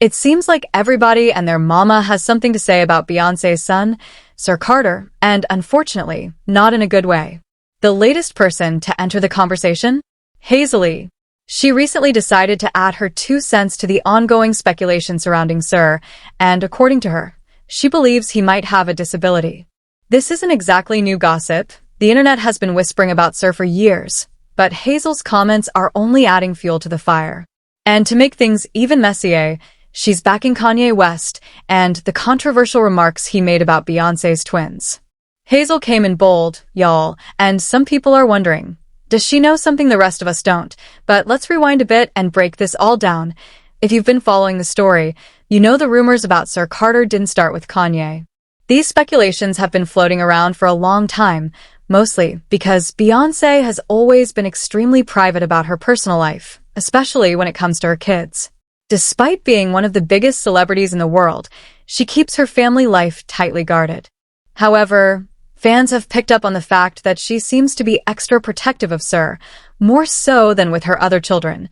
It seems like everybody and their mama has something to say about Beyonce's son, Sir Carter, and unfortunately, not in a good way. The latest person to enter the conversation? Hazel-E. She recently decided to add her 2 cents to the ongoing speculation surrounding Sir, and according to her, she believes he might have a disability. This isn't exactly new gossip. The internet has been whispering about Sir for years, but Hazel's comments are only adding fuel to the fire. And to make things even messier, she's backing Kanye West and the controversial remarks he made about Beyonce's twins. Hazel came in bold, y'all, and some people are wondering, does she know something the rest of us don't? But let's rewind a bit and break this all down. If you've been following the story, you know the rumors about Sir Carter didn't start with Kanye. These speculations have been floating around for a long time, mostly because Beyoncé has always been extremely private about her personal life, especially when it comes to her kids. Despite being one of the biggest celebrities in the world, she keeps her family life tightly guarded. However, fans have picked up on the fact that she seems to be extra protective of Sir, more so than with her other children.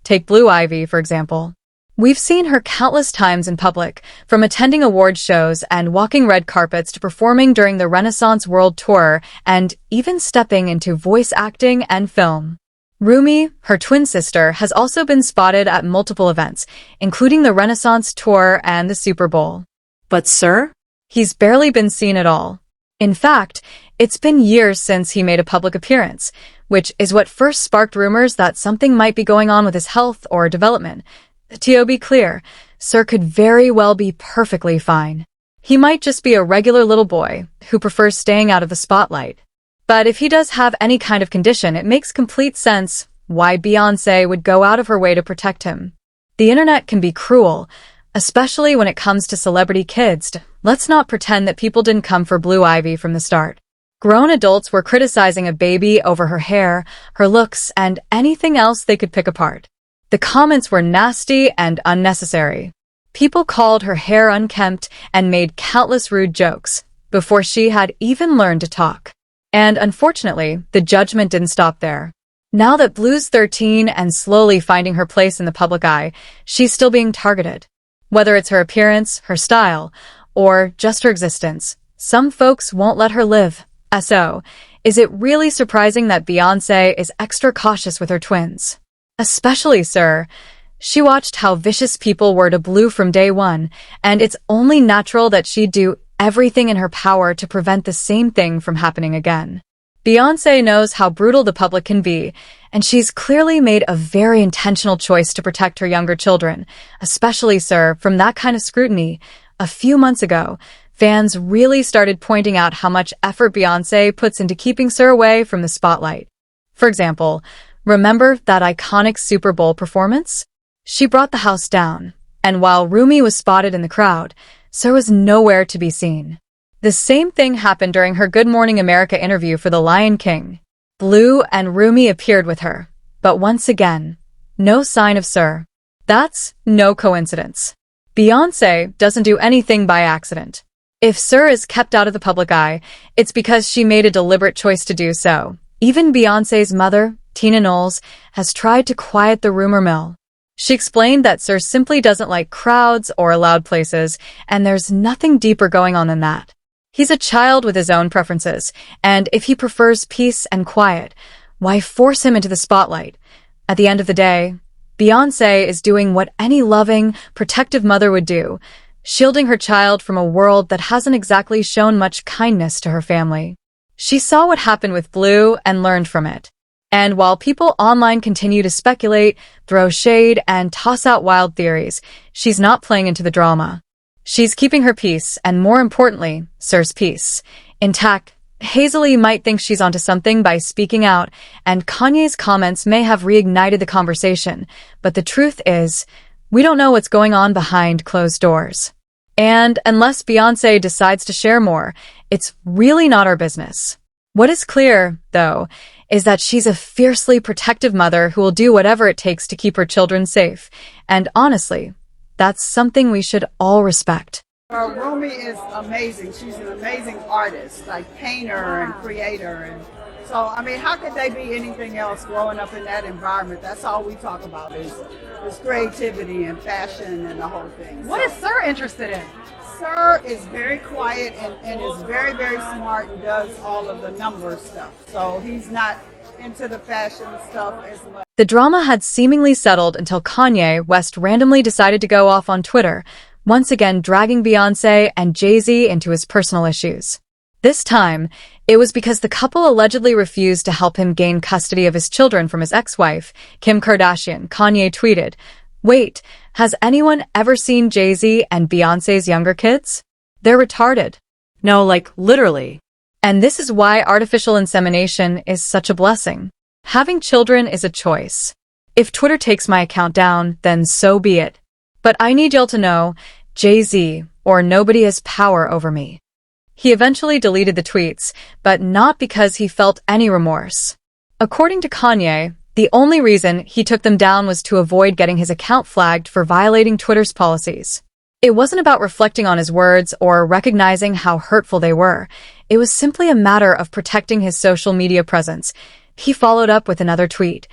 Take Blue Ivy, for example. We've seen her countless times in public, from attending award shows and walking red carpets to performing during the Renaissance World Tour and even stepping into voice acting and film. Rumi, her twin sister, has also been spotted at multiple events, including the Renaissance Tour and the Super Bowl. But Sir? He's barely been seen at all. In fact, it's been years since he made a public appearance, which is what first sparked rumors that something might be going on with his health or development. To be clear, Sir could very well be perfectly fine. He might just be a regular little boy who prefers staying out of the spotlight. But if he does have any kind of condition, it makes complete sense why Beyoncé would go out of her way to protect him. The internet can be cruel, especially when it comes to celebrity kids. Let's not pretend that people didn't come for Blue Ivy from the start. Grown adults were criticizing a baby over her hair, her looks, and anything else they could pick apart. The comments were nasty and unnecessary. People called her hair unkempt and made countless rude jokes before she had even learned to talk. And unfortunately, the judgment didn't stop there. Now that Blue's 13 and slowly finding her place in the public eye, she's still being targeted. Whether it's her appearance, her style, or just her existence, some folks won't let her live. So, is it really surprising that Beyoncé is extra cautious with her twins? Especially Sir. She watched how vicious people were to Blue from day one, and it's only natural that she'd do everything in her power to prevent the same thing from happening again. Beyoncé knows how brutal the public can be, and she's clearly made a very intentional choice to protect her younger children, especially Sir, from that kind of scrutiny. A few months ago, fans really started pointing out how much effort Beyoncé puts into keeping Sir away from the spotlight. For example, remember that iconic Super Bowl performance? She brought the house down, and while Rumi was spotted in the crowd, Sir was nowhere to be seen. The same thing happened during her Good Morning America interview for The Lion King. Blue and Rumi appeared with her, but once again, no sign of Sir. That's no coincidence. Beyoncé doesn't do anything by accident. If Sir is kept out of the public eye, it's because she made a deliberate choice to do so. Even Beyoncé's mother, Tina Knowles, has tried to quiet the rumor mill. She explained that Sir simply doesn't like crowds or loud places, and there's nothing deeper going on than that. He's a child with his own preferences, and if he prefers peace and quiet, why force him into the spotlight? At the end of the day, Beyoncé is doing what any loving, protective mother would do, shielding her child from a world that hasn't exactly shown much kindness to her family. She saw what happened with Blue and learned from it. And while people online continue to speculate, throw shade, and toss out wild theories, she's not playing into the drama. She's keeping her peace, and more importantly, Sir's peace, intact. Hazel-E might think she's onto something by speaking out, and Kanye's comments may have reignited the conversation, but the truth is, we don't know what's going on behind closed doors. And unless Beyoncé decides to share more, it's really not our business. What is clear, though, is that she's a fiercely protective mother who will do whatever it takes to keep her children safe. And honestly, that's something we should all respect. Rumi is amazing. She's an amazing artist, like painter and creator. And So, I mean, how could they be anything else growing up in that environment? That's all we talk about is creativity and fashion and the whole thing. What is Sir interested in? Sir is very quiet and is very, very smart and does all of the number stuff. So he's not into the fashion stuff as much. The drama had seemingly settled until Kanye West randomly decided to go off on Twitter, once again dragging Beyonce and Jay-Z into his personal issues. This time, it was because the couple allegedly refused to help him gain custody of his children from his ex-wife, Kim Kardashian. Kanye tweeted, "Wait, has anyone ever seen Jay-Z and Beyonce's younger kids? They're retarded." No, like literally. And this is why artificial insemination is such a blessing. Having children is a choice. If Twitter takes my account down, then so be it. But I need y'all to know, Jay-Z, or nobody has power over me. He eventually deleted the tweets, but not because he felt any remorse. According to Kanye, the only reason he took them down was to avoid getting his account flagged for violating Twitter's policies. It wasn't about reflecting on his words or recognizing how hurtful they were. It was simply a matter of protecting his social media presence. He followed up with another tweet.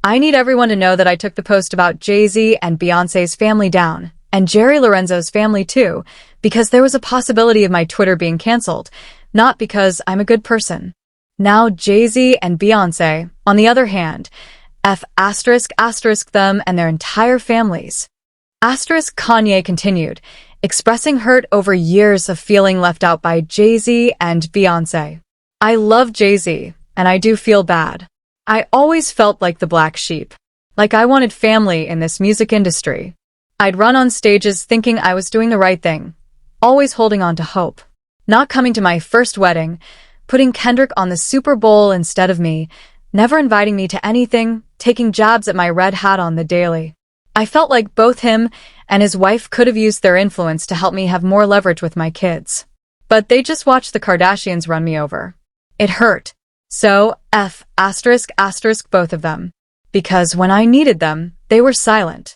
"I need everyone to know that I took the post about Jay-Z and Beyonce's family down, and Jerry Lorenzo's family too, because there was a possibility of my Twitter being canceled, not because I'm a good person." Now Jay-Z and Beyonce, on the other hand, them and their entire families. Kanye continued, expressing hurt over years of feeling left out by Jay-Z and Beyonce. "I love Jay-Z, and I do feel bad. I always felt like the black sheep. Like I wanted family in this music industry. I'd run on stages thinking I was doing the right thing, always holding on to hope. Not coming to my first wedding, putting Kendrick on the Super Bowl instead of me, never inviting me to anything, taking jabs at my red hat on the daily. I felt like both him and his wife could have used their influence to help me have more leverage with my kids. But they just watched the Kardashians run me over. It hurt. So, both of them. Because when I needed them, they were silent."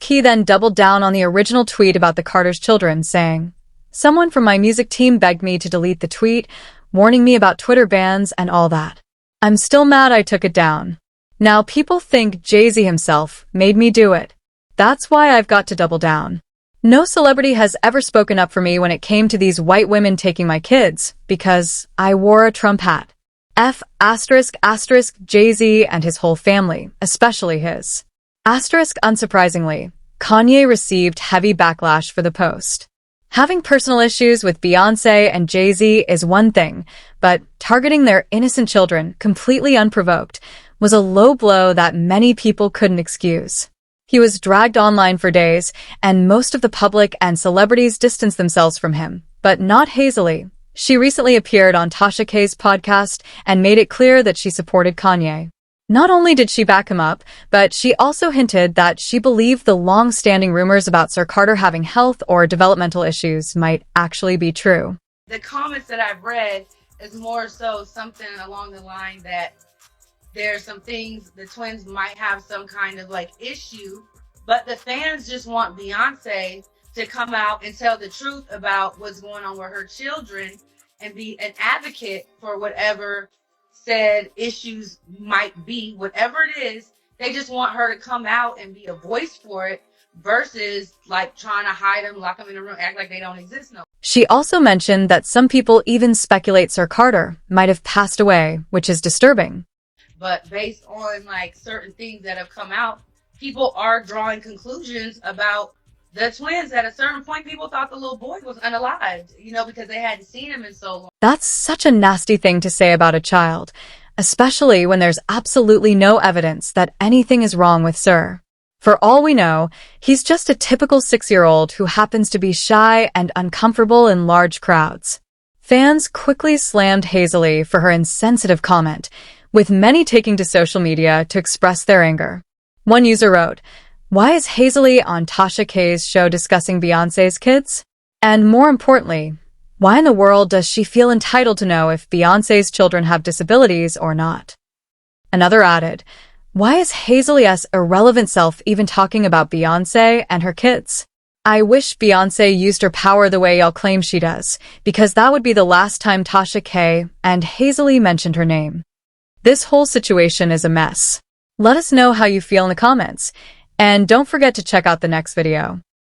He then doubled down on the original tweet about the Carter's children, saying, "Someone from my music team begged me to delete the tweet, warning me about Twitter bans and all that. I'm still mad I took it down. Now people think Jay-Z himself made me do it. That's why I've got to double down. No celebrity has ever spoken up for me when it came to these white women taking my kids, because I wore a Trump hat. Jay-Z and his whole family, especially his." Unsurprisingly, Kanye received heavy backlash for the post. Having personal issues with Beyonce and Jay-Z is one thing, but targeting their innocent children completely unprovoked was a low blow that many people couldn't excuse. He was dragged online for days, and most of the public and celebrities distanced themselves from him, but not Hazel-E. She recently appeared on Tasha K's podcast and made it clear that she supported Kanye. Not only did she back him up, but she also hinted that she believed the long-standing rumors about Sir Carter having health or developmental issues might actually be true. The comments that I've read is more so something along the line that there's some things the twins might have some kind of like issue, but the fans just want Beyonce to come out and tell the truth about what's going on with her children and be an advocate for whatever said issues might be, whatever it is. They just want her to come out and be a voice for it versus like trying to hide them, lock them in a room, act like they don't exist no. She also mentioned that some people even speculate Sir Carter might have passed away, which is disturbing. But based on like certain things that have come out, people are drawing conclusions about the twins. At a certain point, people thought the little boy was unalived, because they hadn't seen him in so long. That's such a nasty thing to say about a child, especially when there's absolutely no evidence that anything is wrong with Sir. For all we know, he's just a typical 6-year-old who happens to be shy and uncomfortable in large crowds. Fans quickly slammed Hazel-E for her insensitive comment, with many taking to social media to express their anger. One user wrote, "Why is Hazel-E on Tasha K's show discussing Beyonce's kids? And more importantly, why in the world does she feel entitled to know if Beyonce's children have disabilities or not?" Another added, "Why is Hazel-E's irrelevant self even talking about Beyonce and her kids?" I wish Beyonce used her power the way y'all claim she does, because that would be the last time Tasha K and Hazel-E mentioned her name. This whole situation is a mess. Let us know how you feel in the comments, and don't forget to check out the next video.